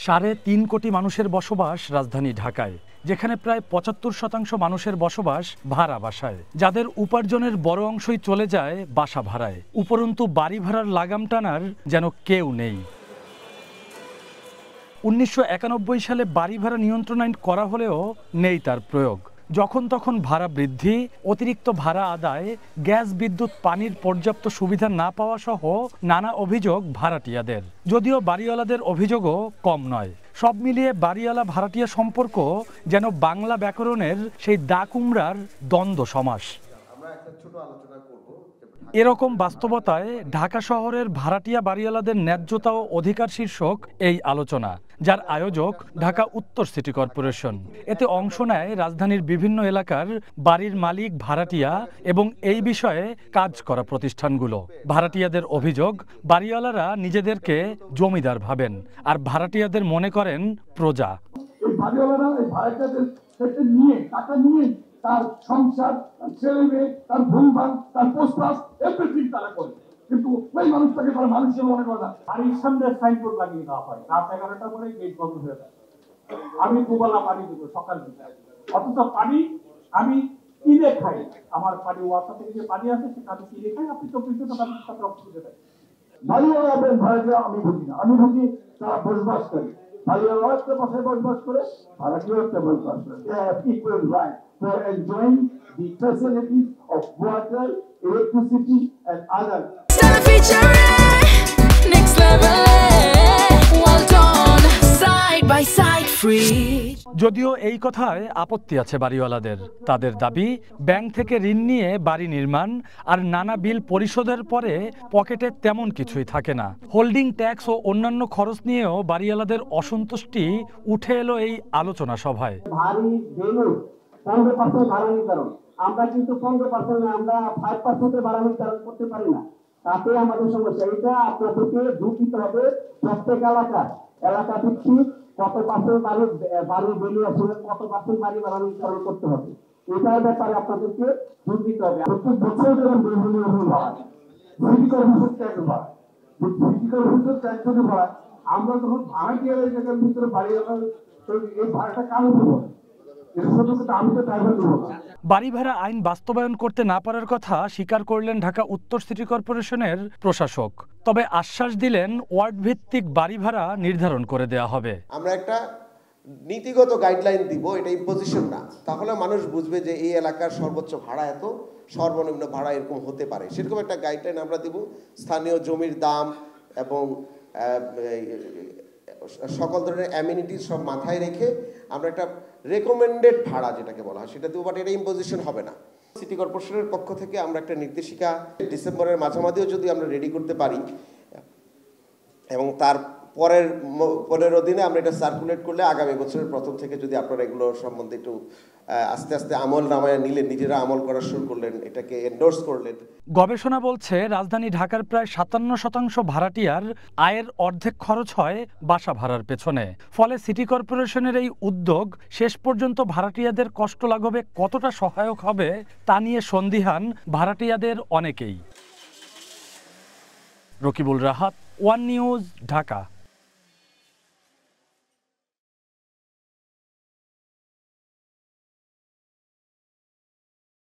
৩.৫ কোটি মানুষের বসবাস রাজধানী ঢাকায়, যেখানে প্রায় ৭৫% মানুষের বসবাস ভাড়া বাসায়, যাদের উপার্জনের বড় অংশই চলে যায় বাসা ভাড়ায়। উপরন্তু বাড়ি ভাড়ার লাগাম টানার যেন কেউ নেই। ১৯৯১ সালে বাড়ি ভাড়া নিয়ন্ত্রণ আইন করা হলেও নেই তার প্রয়োগ। যখন তখন ভাড়া বৃদ্ধি, অতিরিক্ত ভাড়া আদায়, গ্যাস বিদ্যুৎ পানির পর্যাপ্ত সুবিধা না পাওয়া সহ নানা অভিযোগ ভাড়াটিয়াদের। যদিও বাড়িওয়ালাদের অভিযোগও কম নয়। সব মিলিয়ে বাড়িওয়ালা ভাড়াটিয়া সম্পর্ক যেন বাংলা ব্যাকরণের সেই দা কুমড়ার দ্বন্দ্ব সমাস। এরকম বাস্তবতায় ঢাকা শহরের ভাড়াটিয়া বাড়িওয়ালাদের ন্যায্যতা ও অধিকার শীর্ষক এই আলোচনা, যার আয়োজক ঢাকা উত্তর সিটি কর্পোরেশন। এতে অংশ নেয় রাজধানীর বিভিন্ন এলাকার বাড়ির মালিক, ভাড়াটিয়া এবং এই বিষয়ে কাজ করা প্রতিষ্ঠানগুলো। ভাড়াটিয়াদের অভিযোগ, বাড়িওয়ালারা নিজেদেরকে জমিদার ভাবেন আর ভাড়াটিয়াদের মনে করেন প্রজা। তার সংসার, তার ছেলে মেয়ে, তার ভূমিভাগ, তার পোস্টপাস এভরিথিং তারা করে, কিন্তু ওই মানুষটাকে তারা মানুষের মনে করে না। বাড়ির সামনে সাইনবোর্ড লাগিয়ে দেওয়া হয়, রাত 11টা পরে গেট বন্ধ হয়ে যায়। আমি দুবেলা পানি দিব সকাল দিকে, অথচ পানি আমি কিনে খাই। আমার পানি ওয়াসা থেকে যে পানি আছে সেটা আমি কিনে খাই। আপনি 24 টাকা সাথে অসুবিধা দেয়। বাড়িওয়ালা ভাড়াটিয়া আমি বুঝি না, আমি বুঝি তারা বসবাস করে। বাড়িওয়ালা একটা বাসায় বসবাস করে, ভাড়াটিয়া একটা বসবাস করে। They have equal right for enjoying the facilities of water, electricity and other. Next level, well done, side by side free. যদিও এই কথায় আপত্তি আছে বাড়িওয়ালাদের। তাদের দাবি, ব্যাংক থেকে ঋণ নিয়ে বাড়ি নির্মাণ আর নানা বিল পরিশোধের পরে পকেটে তেমন কিছুই থাকে না। হোল্ডিং ট্যাক্স ও অন্যান্য খরচ নিয়েও বাড়িওয়ালাদের অসন্তুষ্টি উঠে এলো এই আলোচনা সভায়। ভারী বেলুন 15% ভাড়া নির্ধারণ, আমরা কিন্তু 15% না, আমরা 5% ভাড়া নির্ধারণ করতে পারি না। তাতে আমাদের সমস্যা। এটা আপনাদেরকে ঢুকিত হবে প্রত্যেক এলাকা ভিত্তিক কত পার্সেন্ট বাড়ির বেলু আসলে কত পার্সেন্ট বাড়ি ভাড়া নির্ধারণ করতে হবে। এটার ব্যাপারে আপনাদেরকে ঢুকিতে হবে। প্রত্যেক বছর যখন বিভিন্ন হয় সিটি কর্পোরেশন ট্যাক্স হয়, সিটি কর্পোরেশন ট্যাক্স যদি হয়, আমরা যখন ভাড়া দিয়ে জায়গার ভিতরে বাড়ি এই ভাড়াটা কারণ দেবো। বাড়ি ভাড়া আইন বাস্তবায়ন করতে না পারার কথা স্বীকার করলেন ঢাকা উত্তর সিটি কর্পোরেশনের প্রশাসক। তবে আশ্বাস দিলেন ওয়ার্ড ভিত্তিক বাড়ি ভাড়া নির্ধারণ করে দেওয়া হবে। আমরা একটা নীতিগত গাইডলাইন দিব, এটা ইম্পোজিশন না। তাহলে মানুষ বুঝবে যে এই এলাকার সর্বোচ্চ ভাড়া এত, সর্বনিম্ন ভাড়া এরকম হতে পারে। সেরকম একটা গাইডলাইন আমরা দিব। স্থানীয় জমির দাম এবং সকল ধরনের অ্যামিনিটিস সব মাথায় রেখে আমরা একটা রেকমেন্ডেড ভাড়া যেটাকে বলা হয় সেটা দেবো, বাট এটা ইম্পোজিশন হবে না। সিটি কর্পোরেশনের পক্ষ থেকে আমরা একটা নির্দেশিকা ডিসেম্বরের মাঝামাঝিও যদি আমরা রেডি করতে পারি এবং তার পরের 15 দিনে আমরা এটা সার্কুলেট করলে আগামী বছরের প্রথম থেকে যদি আপনারা এগুলো সম্বন্ধে একটু আস্তে আস্তে আমল নামায় নিলেন, নিজেরা আমল করা শুরু করলেন, এটাকে এন্ডোর্স করলেন। গবেষণা বলছে রাজধানী ঢাকার প্রায় 57% ভাড়াটিয়ার আয়ের অর্ধেক খরচ হয় বাসা ভাড়ার পেছনে। ফলে সিটি কর্পোরেশনের এই উদ্যোগ শেষ পর্যন্ত ভাড়াটিয়াদের কষ্ট লাঘবে কতটা সহায়ক হবে তা নিয়ে সন্দিহান ভাড়াটিয়াদের অনেকেই। Rakibul Rahat, one news, Dhaka.